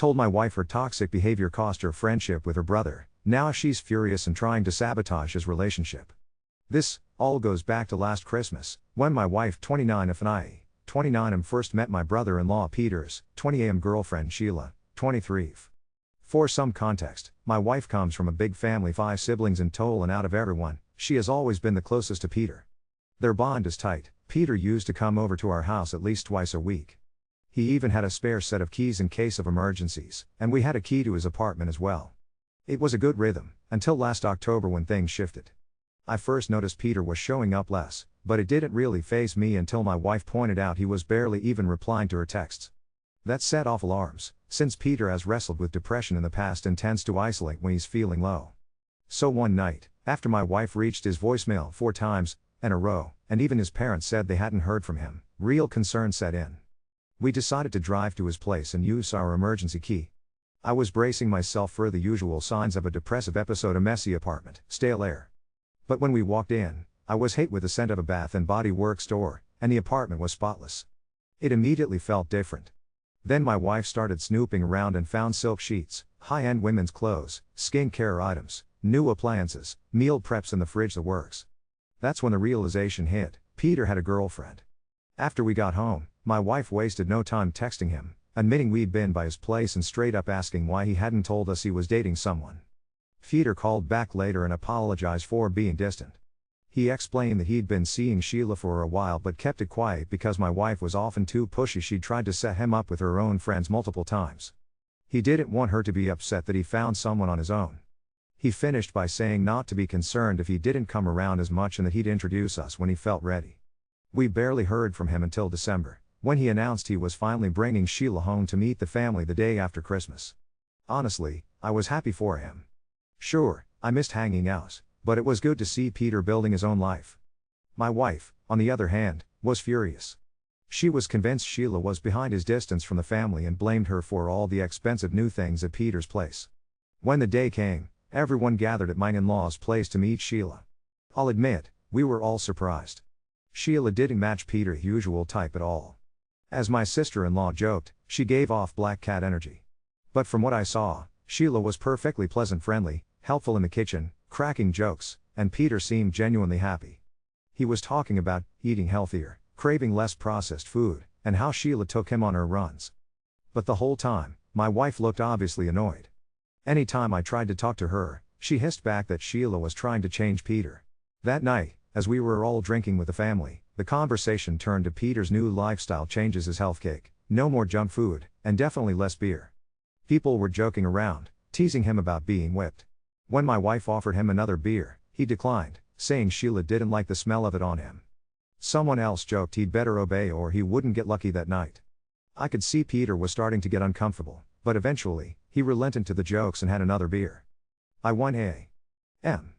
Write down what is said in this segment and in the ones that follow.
Told my wife her toxic behavior cost her friendship with her brother. Now she's furious and trying to sabotage his relationship. This all goes back to last Christmas, when my wife 29 and I, 29 first met my brother-in-law Peter's 20 girlfriend Sheila, 23. For some context, my wife comes from a big family, 5 siblings in total, and out of everyone, she has always been the closest to Peter. Their bond is tight. Peter used to come over to our house at least twice a week. He even had a spare set of keys in case of emergencies, and we had a key to his apartment as well. It was a good rhythm, until last October when things shifted. I first noticed Peter was showing up less, but it didn't really faze me until my wife pointed out he was barely even replying to her texts. That set off alarms, since Peter has wrestled with depression in the past and tends to isolate when he's feeling low. So one night, after my wife reached his voicemail 4 times in a row, and even his parents said they hadn't heard from him, real concern set in. We decided to drive to his place and use our emergency key. I was bracing myself for the usual signs of a depressive episode: a messy apartment, stale air. But when we walked in, I was hit with the scent of a Bath and Body Works store, and the apartment was spotless. It immediately felt different. Then my wife started snooping around and found silk sheets, high-end women's clothes, skincare items, new appliances, meal preps in the fridge, the works. That's when the realization hit: Peter had a girlfriend. After we got home, my wife wasted no time texting him, admitting we'd been by his place and straight up asking why he hadn't told us he was dating someone. Peter called back later and apologized for being distant. He explained that he'd been seeing Sheila for a while but kept it quiet because my wife was often too pushy. She'd tried to set him up with her own friends multiple times. He didn't want her to be upset that he found someone on his own. He finished by saying not to be concerned if he didn't come around as much and that he'd introduce us when he felt ready. We barely heard from him until December, when he announced he was finally bringing Sheila home to meet the family the day after Christmas. Honestly, I was happy for him. Sure, I missed hanging out, but it was good to see Peter building his own life. My wife, on the other hand, was furious. She was convinced Sheila was behind his distance from the family and blamed her for all the expensive new things at Peter's place. When the day came, everyone gathered at my in-laws' place to meet Sheila. I'll admit, we were all surprised. Sheila didn't match Peter's usual type at all. As my sister-in-law joked, she gave off black cat energy. But from what I saw, Sheila was perfectly pleasant, friendly, helpful in the kitchen, cracking jokes, and Peter seemed genuinely happy. He was talking about eating healthier, craving less processed food, and how Sheila took him on her runs. But the whole time, my wife looked obviously annoyed. Anytime I tried to talk to her, she hissed back that Sheila was trying to change Peter. That night, as we were all drinking with the family, the conversation turned to Peter's new lifestyle changes: his health kick, no more junk food, and definitely less beer. People were joking around, teasing him about being whipped. When my wife offered him another beer, he declined, saying Sheila didn't like the smell of it on him. Someone else joked he'd better obey or he wouldn't get lucky that night. I could see Peter was starting to get uncomfortable, but eventually, he relented to the jokes and had another beer. I won a.m.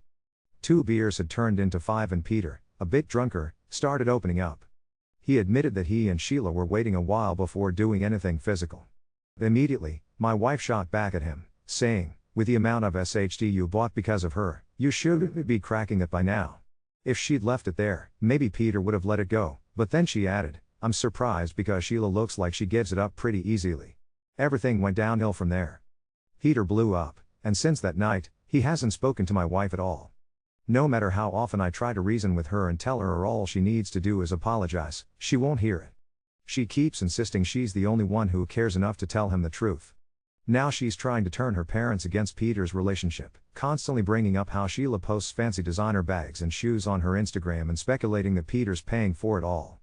2 beers had turned into 5 and Peter, a bit drunker, started opening up. He admitted that he and Sheila were waiting a while before doing anything physical. Immediately, my wife shot back at him, saying, "With the amount of SHD you bought because of her, you should be cracking it by now." If she'd left it there, maybe Peter would have let it go, but then she added, "I'm surprised because Sheila looks like she gives it up pretty easily." Everything went downhill from there. Peter blew up, and since that night, he hasn't spoken to my wife at all. No matter how often I try to reason with her and tell her all she needs to do is apologize, she won't hear it. She keeps insisting she's the only one who cares enough to tell him the truth. Now she's trying to turn her parents against Peter's relationship, constantly bringing up how Sheila posts fancy designer bags and shoes on her Instagram and speculating that Peter's paying for it all.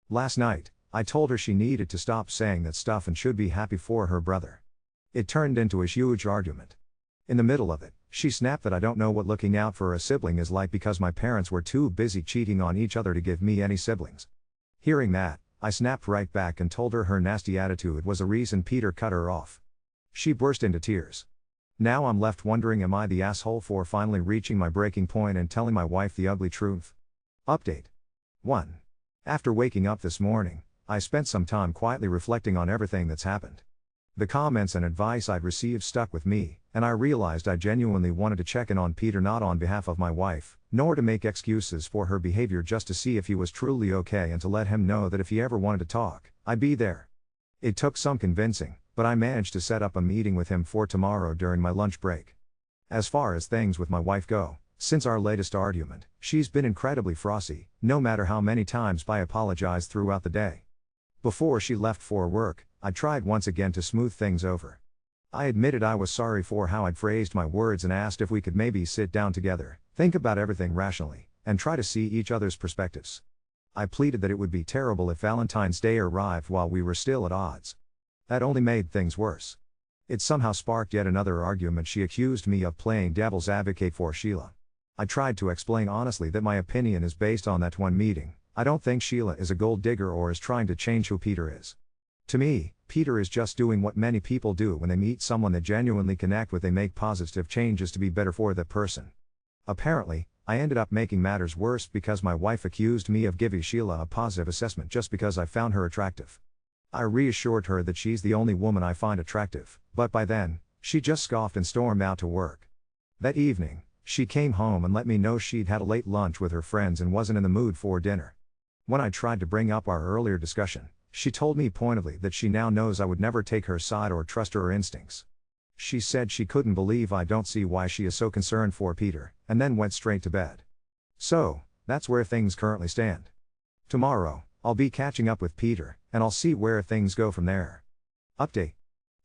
Last night, I told her she needed to stop saying that stuff and should be happy for her brother. It turned into a huge argument. In the middle of it, she snapped that I don't know what looking out for a sibling is like because my parents were too busy cheating on each other to give me any siblings. Hearing that, I snapped right back and told her nasty attitude was the reason Peter cut her off. She burst into tears. Now I'm left wondering, am I the asshole for finally reaching my breaking point and telling my wife the ugly truth? Update 1. After waking up this morning, I spent some time quietly reflecting on everything that's happened. The comments and advice I'd received stuck with me, and I realized I genuinely wanted to check in on Peter, not on behalf of my wife, nor to make excuses for her behavior, just to see if he was truly okay and to let him know that if he ever wanted to talk, I'd be there. It took some convincing, but I managed to set up a meeting with him for tomorrow during my lunch break. As far as things with my wife go, since our latest argument, she's been incredibly frosty, no matter how many times I apologized throughout the day. Before she left for work, I tried once again to smooth things over. I admitted I was sorry for how I'd phrased my words and asked if we could maybe sit down together, think about everything rationally, and try to see each other's perspectives. I pleaded that it would be terrible if Valentine's Day arrived while we were still at odds. That only made things worse. It somehow sparked yet another argument. She accused me of playing devil's advocate for Sheila. I tried to explain honestly that my opinion is based on that one meeting. I don't think Sheila is a gold digger or is trying to change who Peter is. To me, Peter is just doing what many people do when they meet someone they genuinely connect with. They make positive changes to be better for that person. Apparently, I ended up making matters worse because my wife accused me of giving Sheila a positive assessment just because I found her attractive. I reassured her that she's the only woman I find attractive, but by then, she just scoffed and stormed out to work. That evening, she came home and let me know she'd had a late lunch with her friends and wasn't in the mood for dinner. When I tried to bring up our earlier discussion, she told me pointedly that she now knows I would never take her side or trust her instincts. She said she couldn't believe I don't see why she is so concerned for Peter, and then went straight to bed. So, that's where things currently stand. Tomorrow, I'll be catching up with Peter, and I'll see where things go from there. Update.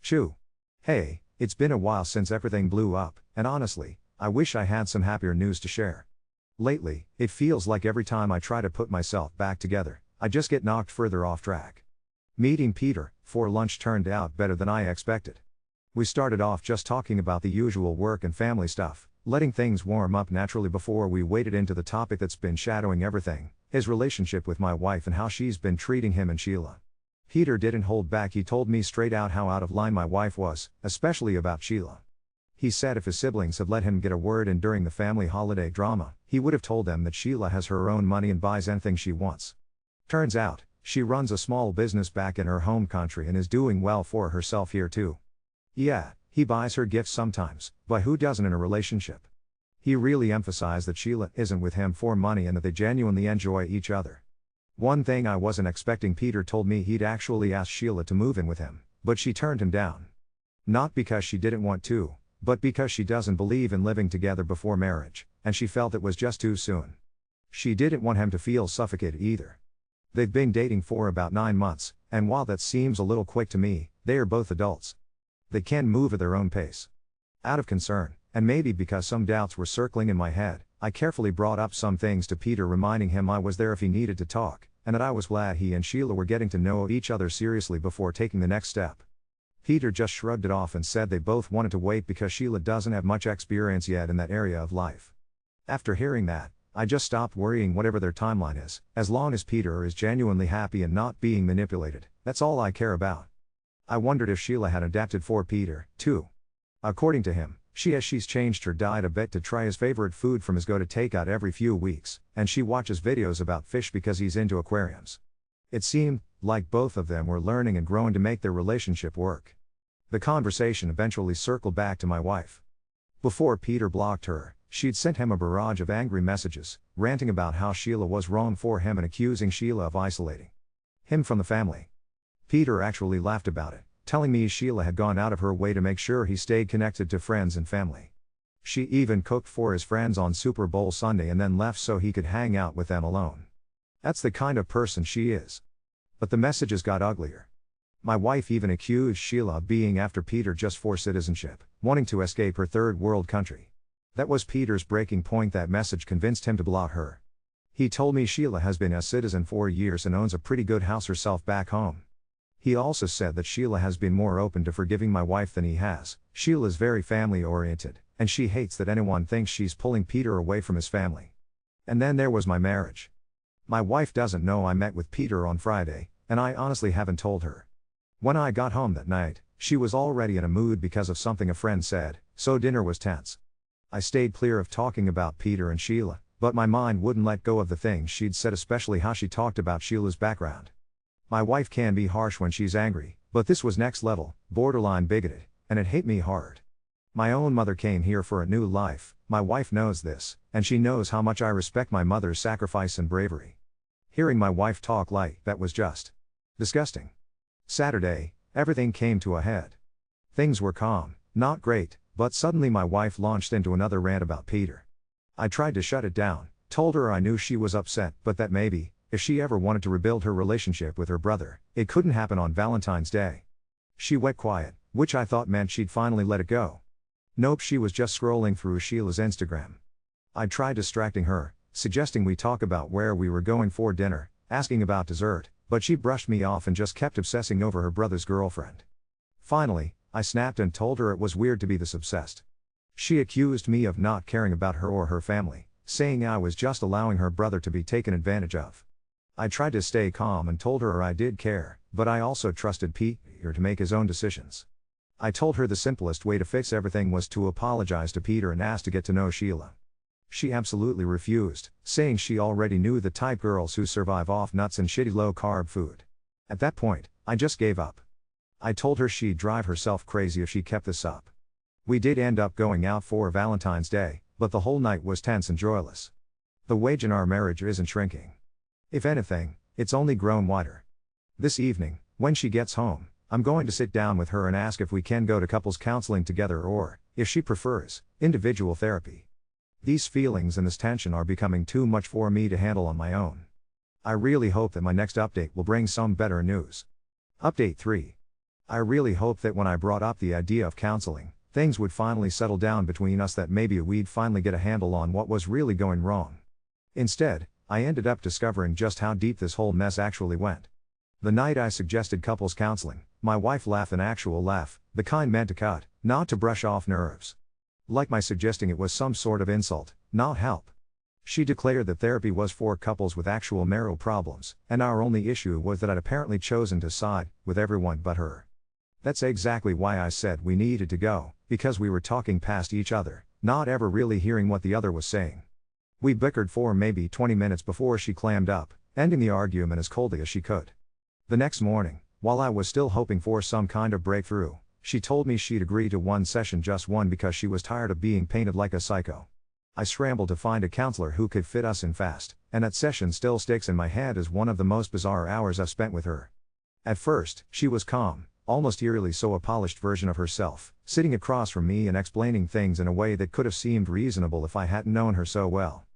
Chew. Hey, it's been a while since everything blew up, and honestly, I wish I had some happier news to share. Lately, it feels like every time I try to put myself back together, I just get knocked further off track. Meeting Peter for lunch turned out better than I expected. We started off just talking about the usual work and family stuff, letting things warm up naturally before we waded into the topic that's been shadowing everything, his relationship with my wife and how she's been treating him and Sheila. Peter didn't hold back. He told me straight out how out of line my wife was, especially about Sheila. He said if his siblings had let him get a word in during the family holiday drama, he would have told them that Sheila has her own money and buys anything she wants. Turns out, she runs a small business back in her home country and is doing well for herself here too. Yeah, he buys her gifts sometimes, but who doesn't in a relationship? He really emphasized that Sheila isn't with him for money and that they genuinely enjoy each other. One thing I wasn't expecting: Peter told me he'd actually asked Sheila to move in with him, but she turned him down. Not because she didn't want to, but because she doesn't believe in living together before marriage, and she felt it was just too soon. She didn't want him to feel suffocated either. They've been dating for about 9 months, and while that seems a little quick to me, they are both adults. They can move at their own pace. Out of concern, and maybe because some doubts were circling in my head, I carefully brought up some things to Peter, reminding him I was there if he needed to talk, and that I was glad he and Sheila were getting to know each other seriously before taking the next step. Peter just shrugged it off and said they both wanted to wait because Sheila doesn't have much experience yet in that area of life. After hearing that, I just stopped worrying whatever their timeline is. As long as Peter is genuinely happy and not being manipulated, that's all I care about. I wondered if Sheila had adapted for Peter, too. According to him, she's changed her diet a bit to try his favorite food from his go-to takeout every few weeks, and she watches videos about fish because he's into aquariums. It seemed like both of them were learning and growing to make their relationship work. The conversation eventually circled back to my wife. Before Peter blocked her, she'd sent him a barrage of angry messages, ranting about how Sheila was wrong for him and accusing Sheila of isolating him from the family. Peter actually laughed about it, telling me Sheila had gone out of her way to make sure he stayed connected to friends and family. She even cooked for his friends on Super Bowl Sunday and then left so he could hang out with them alone. That's the kind of person she is. But the messages got uglier. My wife even accused Sheila of being after Peter just for citizenship, wanting to escape her third world country. That was Peter's breaking point. That message convinced him to block her. He told me Sheila has been a citizen for years and owns a pretty good house herself back home. He also said that Sheila has been more open to forgiving my wife than he has. Sheila's very family-oriented, and she hates that anyone thinks she's pulling Peter away from his family. And then there was my marriage. My wife doesn't know I met with Peter on Friday, and I honestly haven't told her. When I got home that night, she was already in a mood because of something a friend said, so dinner was tense. I stayed clear of talking about Peter and Sheila, but my mind wouldn't let go of the things she'd said, especially how she talked about Sheila's background. My wife can be harsh when she's angry, but this was next level, borderline bigoted, and it hit me hard. My own mother came here for a new life. My wife knows this, and she knows how much I respect my mother's sacrifice and bravery. Hearing my wife talk like that was just disgusting. Saturday, everything came to a head. Things were calm, not great, but suddenly my wife launched into another rant about Peter. I tried to shut it down, told her I knew she was upset, but that maybe, if she ever wanted to rebuild her relationship with her brother, it couldn't happen on Valentine's Day. She went quiet, which I thought meant she'd finally let it go. Nope, she was just scrolling through Sheila's Instagram. I tried distracting her, suggesting we talk about where we were going for dinner, asking about dessert, but she brushed me off and just kept obsessing over her brother's girlfriend. Finally, I snapped and told her it was weird to be this obsessed. She accused me of not caring about her or her family, saying I was just allowing her brother to be taken advantage of. I tried to stay calm and told her I did care, but I also trusted Peter to make his own decisions. I told her the simplest way to fix everything was to apologize to Peter and ask to get to know Sheila. She absolutely refused, saying she already knew the type girls who survive off nuts and shitty low-carb food. At that point, I just gave up. I told her she'd drive herself crazy if she kept this up. We did end up going out for Valentine's Day, but the whole night was tense and joyless. The wedge in our marriage isn't shrinking. If anything, it's only grown wider. This evening, when she gets home, I'm going to sit down with her and ask if we can go to couples counseling together or, if she prefers, individual therapy. These feelings and this tension are becoming too much for me to handle on my own. I really hope that my next update will bring some better news. Update 3. I really hope that when I brought up the idea of counseling, things would finally settle down between us, that maybe we'd finally get a handle on what was really going wrong. Instead, I ended up discovering just how deep this whole mess actually went. The night I suggested couples counseling, my wife laughed an actual laugh, the kind meant to cut, not to brush off nerves. Like my suggesting it was some sort of insult, not help. She declared that therapy was for couples with actual marital problems, and our only issue was that I'd apparently chosen to side with everyone but her. That's exactly why I said we needed to go, because we were talking past each other, not ever really hearing what the other was saying. We bickered for maybe 20 minutes before she clammed up, ending the argument as coldly as she could. The next morning, while I was still hoping for some kind of breakthrough, she told me she'd agree to one session, just one, because she was tired of being painted like a psycho. I scrambled to find a counselor who could fit us in fast, and that session still sticks in my head as one of the most bizarre hours I've spent with her. At first, she was calm, almost eerily so, a polished version of herself, sitting across from me and explaining things in a way that could have seemed reasonable if I hadn't known her so well.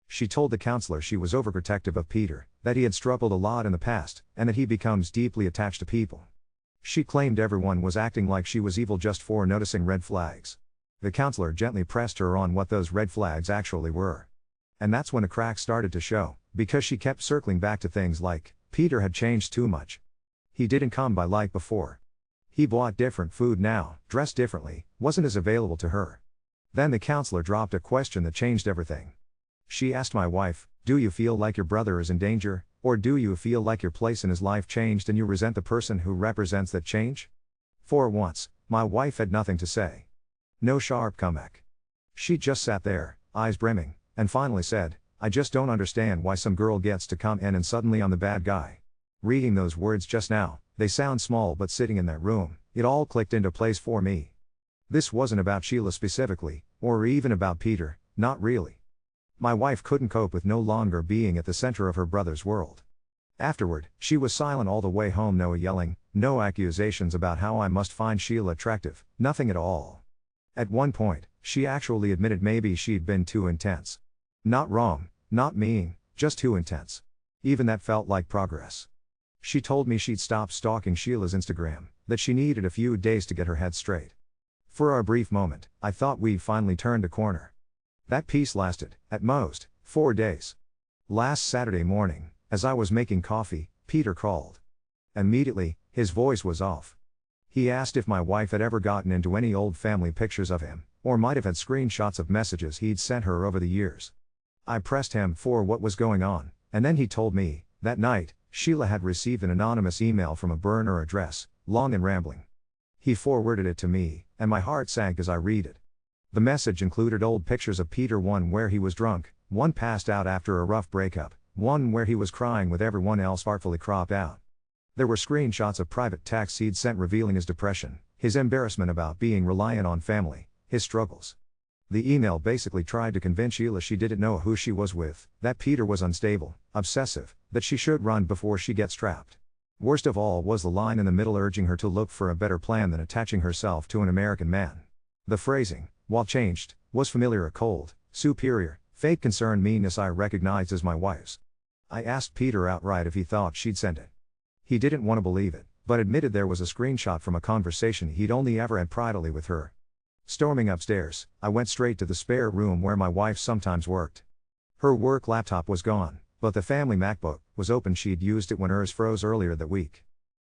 She told the counselor she was overprotective of Peter, that he had struggled a lot in the past, and that he becomes deeply attached to people. She claimed everyone was acting like she was evil just for noticing red flags. The counselor gently pressed her on what those red flags actually were. And that's when a crack started to show, because she kept circling back to things like, Peter had changed too much. He didn't come by like before. He bought different food now, dressed differently, wasn't as available to her. Then the counselor dropped a question that changed everything. She asked my wife, "Do you feel like your brother is in danger, or do you feel like your place in his life changed and you resent the person who represents that change?" For once, my wife had nothing to say. No sharp comeback. She just sat there, eyes brimming, and finally said, "I just don't understand why some girl gets to come in and suddenly I'm the bad guy." Reading those words just now, they sound small, but sitting in that room, it all clicked into place for me. This wasn't about Sheila specifically, or even about Peter, not really. My wife couldn't cope with no longer being at the center of her brother's world. Afterward, she was silent all the way home, no yelling, no accusations about how I must find Sheila attractive, nothing at all. At one point, she actually admitted maybe she'd been too intense. Not wrong, not mean, just too intense. Even that felt like progress. She told me she'd stopped stalking Sheila's Instagram, that she needed a few days to get her head straight. For a brief moment, I thought we'd finally turned a corner. That peace lasted, at most, 4 days. Last Saturday morning, as I was making coffee, Peter called. Immediately, his voice was off. He asked if my wife had ever gotten into any old family pictures of him, or might have had screenshots of messages he'd sent her over the years. I pressed him for what was going on, and then he told me, that night, Sheila had received an anonymous email from a burner address, long and rambling. He forwarded it to me, and my heart sank as I read it. The message included old pictures of Peter, one where he was drunk, one passed out after a rough breakup, one where he was crying with everyone else artfully cropped out. There were screenshots of private texts he'd sent revealing his depression, his embarrassment about being reliant on family, his struggles. The email basically tried to convince Sheila she didn't know who she was with, that Peter was unstable, obsessive, that she should run before she gets trapped. Worst of all was the line in the middle urging her to look for a better plan than attaching herself to an American man. The phrasing, while changed, was familiar. A cold, superior, fake concerned meanness I recognized as my wife's. I asked Peter outright if he thought she'd sent it. He didn't want to believe it, but admitted there was a screenshot from a conversation he'd only ever had privately with her. Storming upstairs, I went straight to the spare room where my wife sometimes worked. Her work laptop was gone, but the family MacBook was open. She'd used it when hers froze earlier that week.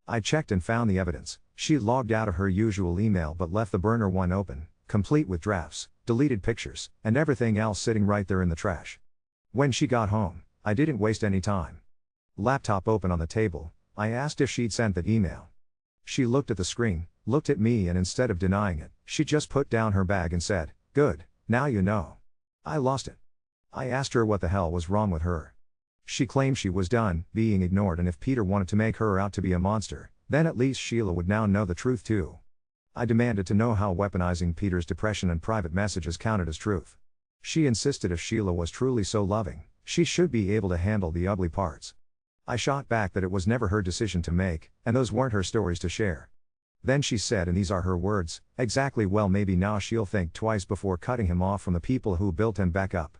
I checked and found the evidence. She logged out of her usual email but left the burner one open, complete with drafts, deleted pictures, and everything else sitting right there in the trash. When she got home, I didn't waste any time. Laptop open on the table, I asked if she'd sent that email. She looked at the screen, looked at me, and instead of denying it, she just put down her bag and said, "Good, now you know. I lost it." I asked her what the hell was wrong with her. She claimed she was done being ignored, and if Peter wanted to make her out to be a monster, then at least Sheila would now know the truth too. I demanded to know how weaponizing Peter's depression and private messages counted as truth. She insisted if Sheila was truly so loving, she should be able to handle the ugly parts. I shot back that it was never her decision to make, and those weren't her stories to share. Then she said, and these are her words, "Exactly, well, maybe now she'll think twice before cutting him off from the people who built him back up."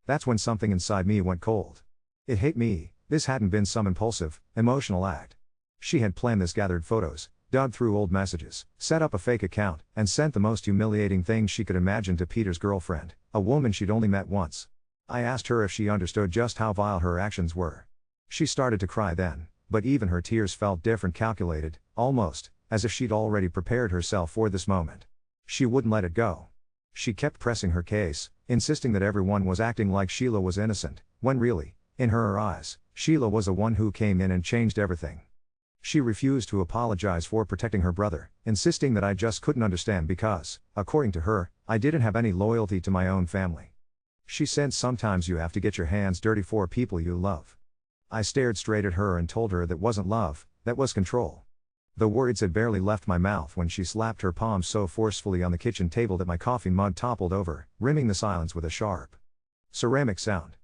That's when something inside me went cold. It hit me. This hadn't been some impulsive, emotional act. She had planned this, gathered photos, dug through old messages, set up a fake account, and sent the most humiliating thing she could imagine to Peter's girlfriend, a woman she'd only met once. I asked her if she understood just how vile her actions were. She started to cry then, but even her tears felt different, calculated, almost, as if she'd already prepared herself for this moment. She wouldn't let it go. She kept pressing her case, insisting that everyone was acting like Sheila was innocent, when really, in her eyes, Sheila was the one who came in and changed everything. She refused to apologize for protecting her brother, insisting that I just couldn't understand because, according to her, I didn't have any loyalty to my own family. She said sometimes you have to get your hands dirty for people you love. I stared straight at her and told her that wasn't love, that was control. The words had barely left my mouth when she slapped her palms so forcefully on the kitchen table that my coffee mug toppled over, rimming the silence with a sharp ceramic sound.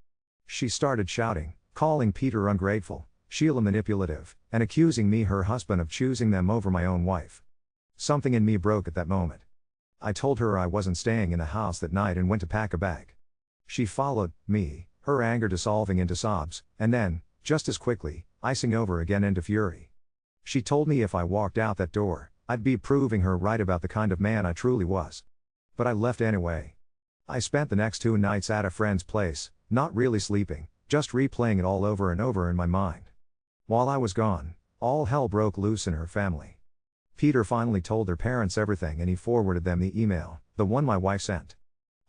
She started shouting, calling Peter ungrateful, Sheila manipulative, and accusing me, her husband, of choosing them over my own wife. Something in me broke at that moment. I told her I wasn't staying in the house that night and went to pack a bag. She followed me, her anger dissolving into sobs, and then, just as quickly, icing over again into fury. She told me if I walked out that door, I'd be proving her right about the kind of man I truly was. But I left anyway. I spent the next 2 nights at a friend's place, not really sleeping, just replaying it all over and over in my mind. While I was gone, all hell broke loose in her family. Peter finally told their parents everything, and he forwarded them the email, the one my wife sent.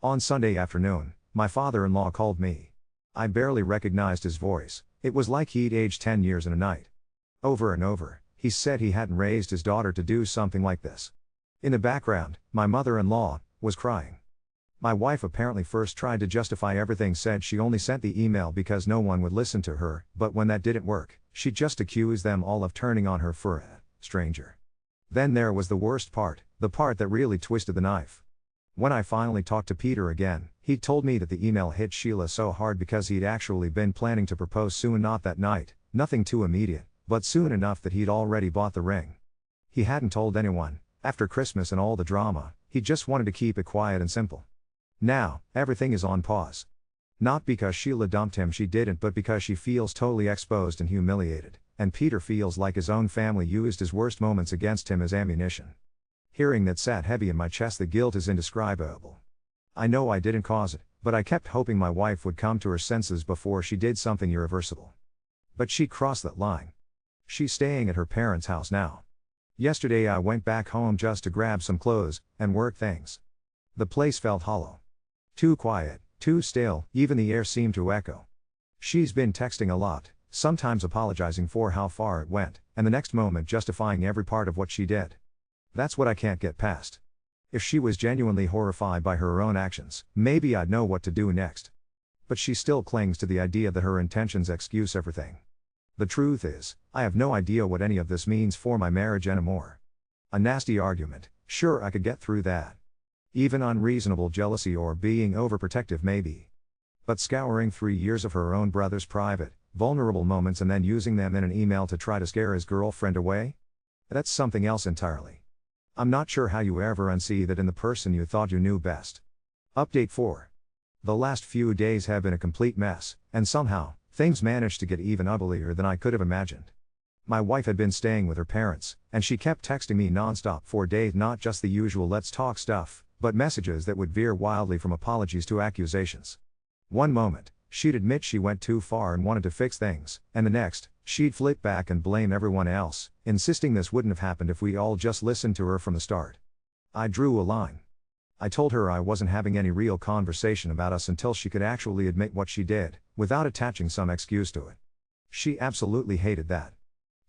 On Sunday afternoon, my father-in-law called me. I barely recognized his voice. It was like he'd aged 10 years in a night. Over and over, he said he hadn't raised his daughter to do something like this. In the background, my mother-in-law was crying. My wife apparently first tried to justify everything, said she only sent the email because no one would listen to her, but when that didn't work, she just accused them all of turning on her for a stranger. Then there was the worst part, the part that really twisted the knife. When I finally talked to Peter again, he told me that the email hit Sheila so hard because he'd actually been planning to propose soon, not that night, nothing too immediate, but soon enough that he'd already bought the ring. He hadn't told anyone. After Christmas and all the drama, he just wanted to keep it quiet and simple. Now, everything is on pause. Not because Sheila dumped him, she didn't, but because she feels totally exposed and humiliated, and Peter feels like his own family used his worst moments against him as ammunition. Hearing that sat heavy in my chest. The guilt is indescribable. I know I didn't cause it, but I kept hoping my wife would come to her senses before she did something irreversible. But she crossed that line. She's staying at her parents' house now. Yesterday I went back home just to grab some clothes and work things. The place felt hollow. Too quiet, too stale, even the air seemed to echo. She's been texting a lot, sometimes apologizing for how far it went, and the next moment justifying every part of what she did. That's what I can't get past. If she was genuinely horrified by her own actions, maybe I'd know what to do next. But she still clings to the idea that her intentions excuse everything. The truth is, I have no idea what any of this means for my marriage anymore. A nasty argument, sure, I could get through that. Even unreasonable jealousy or being overprotective, maybe. But scouring 3 years of her own brother's private, vulnerable moments and then using them in an email to try to scare his girlfriend away? That's something else entirely. I'm not sure how you ever unsee that in the person you thought you knew best. Update 4. The last few days have been a complete mess, and somehow, things managed to get even uglier than I could have imagined. My wife had been staying with her parents, and she kept texting me nonstop for days, not just the usual let's talk stuff, but messages that would veer wildly from apologies to accusations. One moment, she'd admit she went too far and wanted to fix things, and the next, she'd flip back and blame everyone else, insisting this wouldn't have happened if we all just listened to her from the start. I drew a line. I told her I wasn't having any real conversation about us until she could actually admit what she did, without attaching some excuse to it. She absolutely hated that.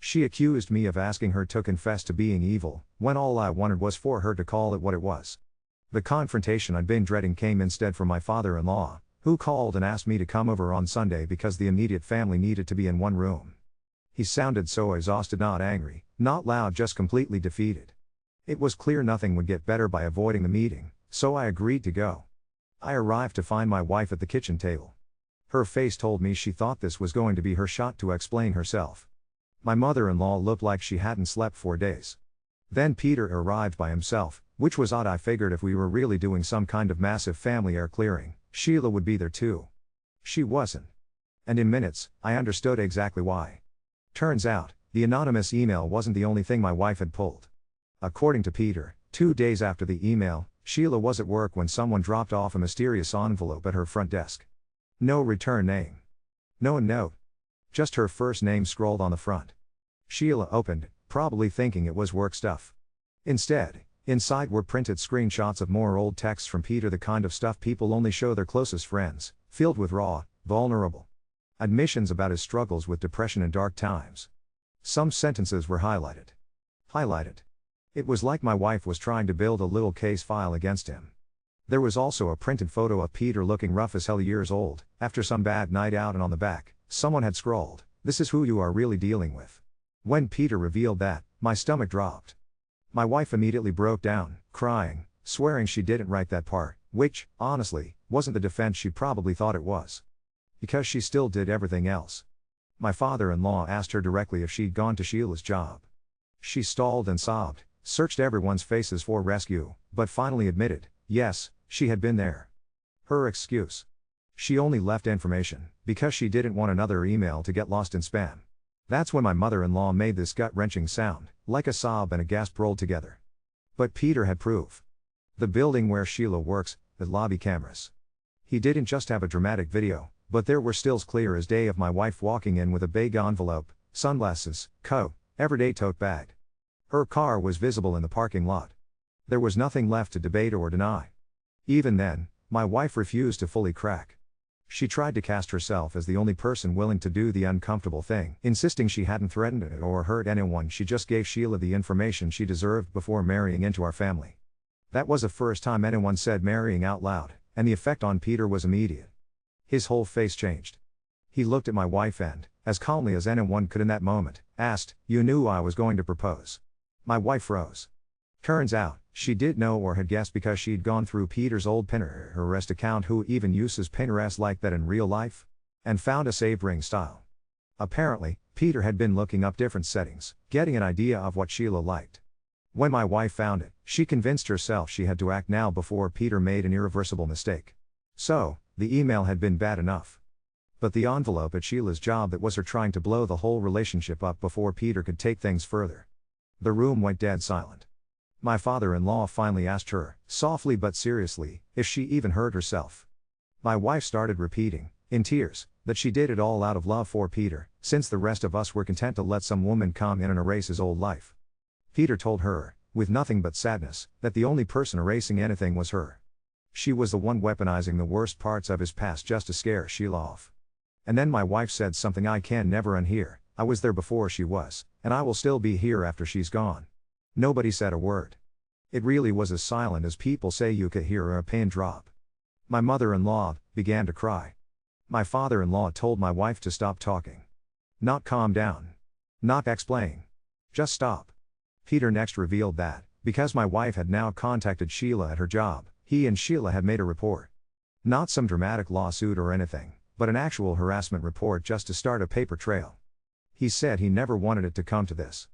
She accused me of asking her to confess to being evil, when all I wanted was for her to call it what it was. The confrontation I'd been dreading came instead from my father-in-law, who called and asked me to come over on Sunday because the immediate family needed to be in one room. He sounded so exhausted, not angry, not loud, just completely defeated. It was clear nothing would get better by avoiding the meeting, so I agreed to go. I arrived to find my wife at the kitchen table. Her face told me she thought this was going to be her shot to explain herself. My mother-in-law looked like she hadn't slept for days. Then Peter arrived by himself, which was odd. I figured if we were really doing some kind of massive family air clearing, Sheila would be there too. She wasn't. And in minutes, I understood exactly why. Turns out, the anonymous email wasn't the only thing my wife had pulled. According to Peter, 2 days after the email, Sheila was at work when someone dropped off a mysterious envelope at her front desk. No return name. No note. Just her first name scrawled on the front. Sheila opened, probably thinking it was work stuff. Instead, inside were printed screenshots of more old texts from Peter, the kind of stuff people only show their closest friends, filled with raw, vulnerable admissions about his struggles with depression and dark times. Some sentences were highlighted. It was like my wife was trying to build a little case file against him. There was also a printed photo of Peter looking rough as hell, years old, after some bad night out, and on the back, someone had scrawled, "This is who you are really dealing with." When Peter revealed that, my stomach dropped. My wife immediately broke down, crying, swearing she didn't write that part, which, honestly, wasn't the defense she probably thought it was. Because she still did everything else. My father-in-law asked her directly if she'd gone to Sheila's job. She stalled and sobbed, searched everyone's faces for rescue, but finally admitted, yes, she had been there. Her excuse: she only left information because she didn't want another email to get lost in spam. That's when my mother-in-law made this gut-wrenching sound, like a sob and a gasp rolled together. But Peter had proof. The building where Sheila works had lobby cameras. He didn't just have a dramatic video, but there were stills clear as day of my wife walking in with a big envelope, sunglasses, coat, everyday tote bag. Her car was visible in the parking lot. There was nothing left to debate or deny. Even then, my wife refused to fully crack. She tried to cast herself as the only person willing to do the uncomfortable thing, insisting she hadn't threatened or hurt anyone. She just gave Sheila the information she deserved before marrying into our family. That was the first time anyone said marrying out loud, and the effect on Peter was immediate. His whole face changed. He looked at my wife and, as calmly as anyone could in that moment, asked, "You knew I was going to propose?" My wife froze. Turns out, she did know or had guessed because she'd gone through Peter's old Pinterest account, who even uses Pinterest like that in real life, and found a saved ring style. Apparently, Peter had been looking up different settings, getting an idea of what Sheila liked. When my wife found it, she convinced herself she had to act now before Peter made an irreversible mistake. So, the email had been bad enough. But the envelope at Sheila's job, that was her trying to blow the whole relationship up before Peter could take things further. The room went dead silent. My father-in-law finally asked her, softly but seriously, if she even heard herself. My wife started repeating, in tears, that she did it all out of love for Peter, since the rest of us were content to let some woman come in and erase his old life. Peter told her, with nothing but sadness, that the only person erasing anything was her. She was the one weaponizing the worst parts of his past just to scare Sheila off. And then my wife said something I can never unhear: "I was there before she was, and I will still be here after she's gone." Nobody said a word. It really was as silent as people say you could hear a pin drop. My mother-in-law began to cry. My father-in-law told my wife to stop talking. Not calm down. Not explain. Just stop. Peter next revealed that, because my wife had now contacted Sheila at her job, he and Sheila had made a report. Not some dramatic lawsuit or anything, but an actual harassment report just to start a paper trail. He said he never wanted it to come to this.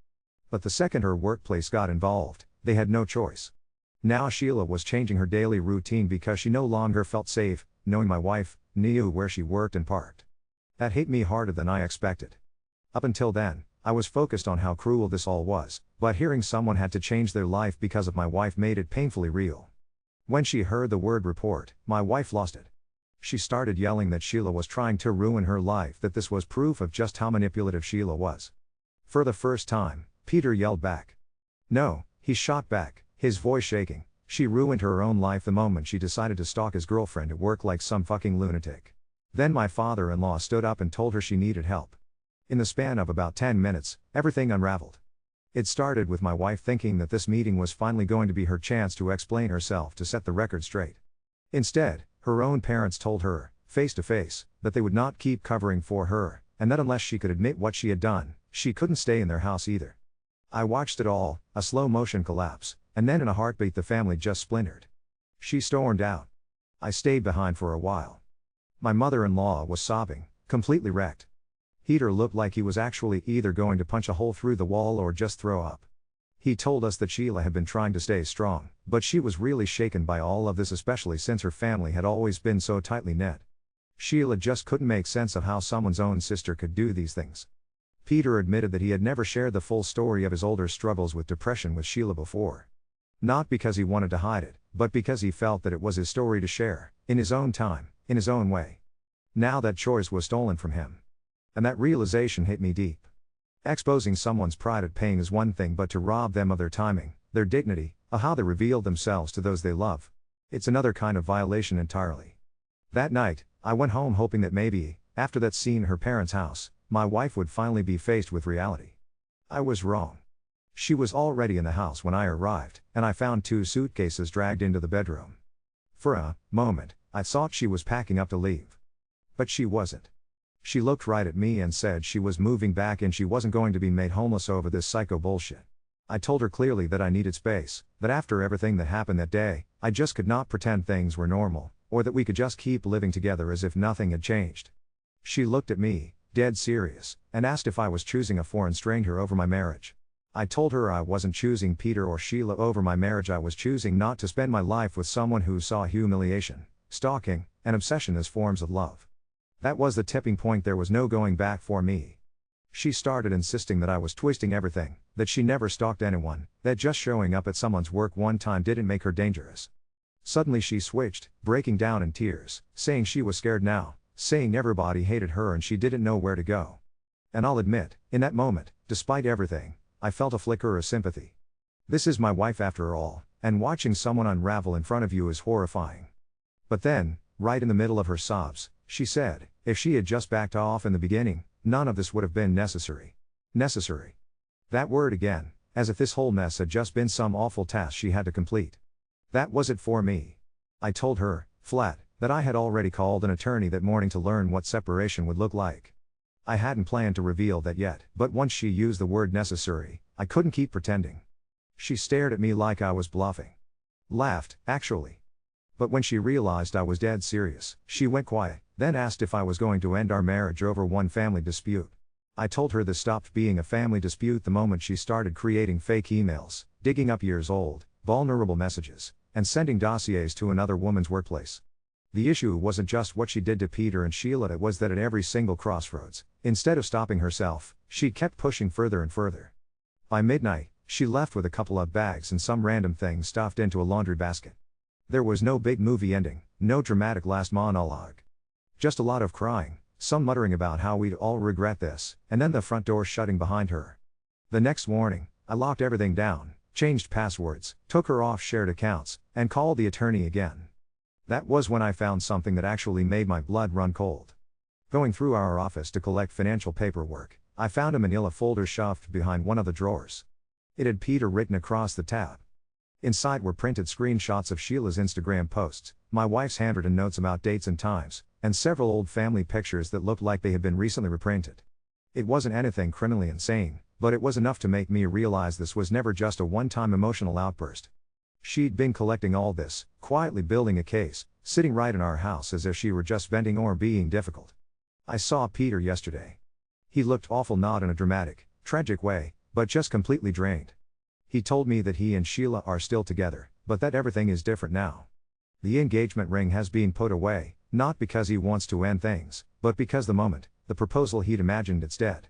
But the second her workplace got involved, they had no choice. Now Sheila was changing her daily routine because she no longer felt safe, knowing my wife knew where she worked and parked. That hit me harder than I expected. Up until then, I was focused on how cruel this all was, but hearing someone had to change their life because of my wife made it painfully real. When she heard the word report, my wife lost it. She started yelling that Sheila was trying to ruin her life, that this was proof of just how manipulative Sheila was. For the first time, Peter yelled back. No, he shot back, his voice shaking. She ruined her own life the moment she decided to stalk his girlfriend at work like some fucking lunatic. Then my father-in-law stood up and told her she needed help. In the span of about 10 minutes, everything unraveled. It started with my wife thinking that this meeting was finally going to be her chance to explain herself to set the record straight. Instead, her own parents told her, face to face, that they would not keep covering for her, and that unless she could admit what she had done, she couldn't stay in their house either. I watched it all, a slow motion collapse, and then in a heartbeat the family just splintered. She stormed out. I stayed behind for a while. My mother-in-law was sobbing, completely wrecked. Peter looked like he was actually either going to punch a hole through the wall or just throw up. He told us that Sheila had been trying to stay strong, but she was really shaken by all of this, especially since her family had always been so tightly knit. Sheila just couldn't make sense of how someone's own sister could do these things. Peter admitted that he had never shared the full story of his older struggles with depression with Sheila before. Not because he wanted to hide it, but because he felt that it was his story to share, in his own time, in his own way. Now that choice was stolen from him. And that realization hit me deep. Exposing someone's pride at pain is one thing, but to rob them of their timing, their dignity, of how they reveal themselves to those they love, it's another kind of violation entirely. That night, I went home hoping that maybe, after that scene at her parents' house, my wife would finally be faced with reality. I was wrong. She was already in the house when I arrived, and I found 2 suitcases dragged into the bedroom. For a moment, I thought she was packing up to leave. But she wasn't. She looked right at me and said she was moving back and she wasn't going to be made homeless over this psycho bullshit. I told her clearly that I needed space, that after everything that happened that day, I just could not pretend things were normal, or that we could just keep living together as if nothing had changed. She looked at me, dead serious, and asked if I was choosing a foreign stranger over my marriage. I told her I wasn't choosing Peter or Sheila over my marriage. I was choosing not to spend my life with someone who saw humiliation, stalking, and obsession as forms of love. That was the tipping point. There was no going back for me. She started insisting that I was twisting everything, that she never stalked anyone, that just showing up at someone's work one time didn't make her dangerous. Suddenly she switched, breaking down in tears, saying she was scared now, saying everybody hated her and she didn't know where to go. And I'll admit, in that moment, despite everything, I felt a flicker of sympathy. This is my wife after all, and watching someone unravel in front of you is horrifying. But then, right in the middle of her sobs, she said, if she had just backed off in the beginning, none of this would have been necessary. Necessary. That word again, as if this whole mess had just been some awful task she had to complete. That was it for me. I told her, flat, that I had already called an attorney that morning to learn what separation would look like. I hadn't planned to reveal that yet, but once she used the word necessary, I couldn't keep pretending. She stared at me like I was bluffing. Laughed, actually. But when she realized I was dead serious, she went quiet, then asked if I was going to end our marriage over one family dispute. I told her this stopped being a family dispute the moment she started creating fake emails, digging up years-old, vulnerable messages, and sending dossiers to another woman's workplace. The issue wasn't just what she did to Peter and Sheila, it was that at every single crossroads, instead of stopping herself, she kept pushing further and further. By midnight, she left with a couple of bags and some random thing stuffed into a laundry basket. There was no big movie ending, no dramatic last monologue. Just a lot of crying, some muttering about how we'd all regret this, and then the front door shutting behind her. The next morning, I locked everything down, changed passwords, took her off shared accounts, and called the attorney again. That was when I found something that actually made my blood run cold. Going through our office to collect financial paperwork, I found a manila folder shoved behind one of the drawers. It had Peter written across the tab. Inside were printed screenshots of Sheila's Instagram posts, my wife's handwritten notes about dates and times, and several old family pictures that looked like they had been recently reprinted. It wasn't anything criminally insane, but it was enough to make me realize this was never just a one-time emotional outburst. She'd been collecting all this, quietly building a case, sitting right in our house as if she were just venting or being difficult. I saw Peter yesterday. He looked awful, not in a dramatic, tragic way, but just completely drained. He told me that he and Sheila are still together, but that everything is different now. The engagement ring has been put away, not because he wants to end things, but because the proposal he'd imagined, it's dead.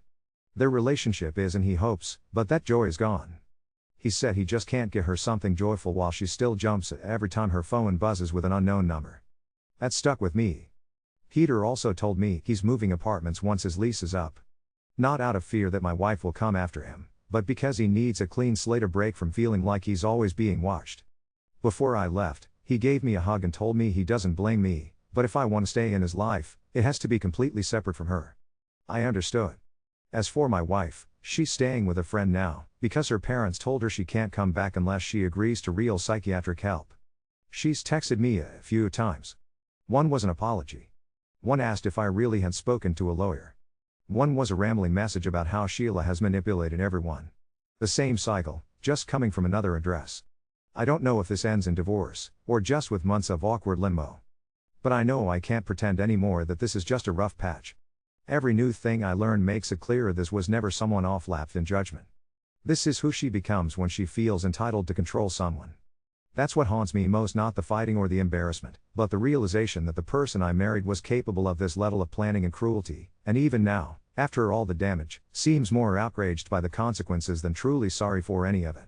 Their relationship is, and he hopes, but that joy is gone. He said he just can't get her something joyful while she still jumps every time her phone buzzes with an unknown number. That stuck with me. Peter also told me he's moving apartments once his lease is up. Not out of fear that my wife will come after him, but because he needs a clean slate, a break from feeling like he's always being watched. Before I left, he gave me a hug and told me he doesn't blame me, but if I want to stay in his life, it has to be completely separate from her. I understood. As for my wife, she's staying with a friend now, because her parents told her she can't come back unless she agrees to real psychiatric help. She's texted me a few times. One was an apology. One asked if I really had spoken to a lawyer. One was a rambling message about how Sheila has manipulated everyone. The same cycle, just coming from another address. I don't know if this ends in divorce, or just with months of awkward limbo. But I know I can't pretend anymore that this is just a rough patch. Every new thing I learn makes it clearer this was never someone off-lapsed in judgment. This is who she becomes when she feels entitled to control someone. That's what haunts me most, not the fighting or the embarrassment, but the realization that the person I married was capable of this level of planning and cruelty, and even now, after all the damage, seems more outraged by the consequences than truly sorry for any of it.